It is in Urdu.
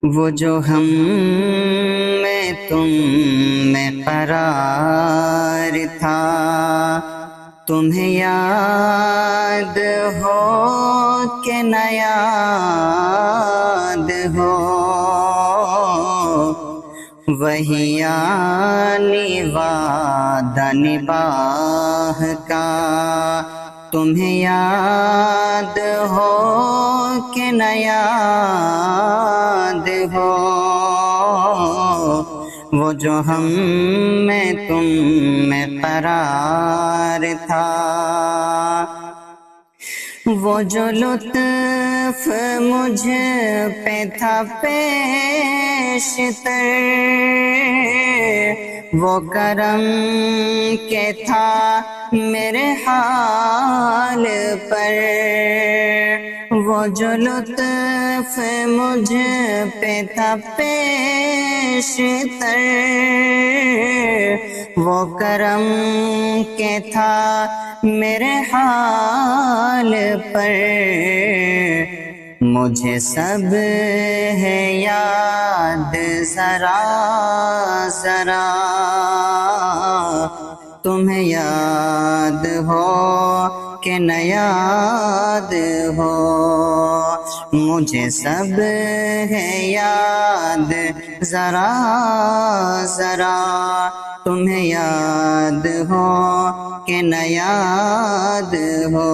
وہ جو ہم میں تم میں قرار تھا، تمہیں یاد ہو کہ نہ یاد ہو، وہی یعنی وعدہ نباہ کا، تمہیں یاد ہو کہ نہ یاد ہو، وہ جو ہم میں تم میں قرار تھا، وہ جو لطف مجھ پہ تھا پیشتر، وہ کرم کے تھا میرے حال پر، وہ جو لطف مجھ پہ تھا پیشتر، وہ کرم کے تھا میرے حال پر، مجھے سب ہے یاد ذرا ذرا، تمہیں یاد ہو کہ نہ یاد ہو، مجھے سب ہے یاد ذرا ذرا، تمہیں یاد ہو کہ نہ یاد ہو۔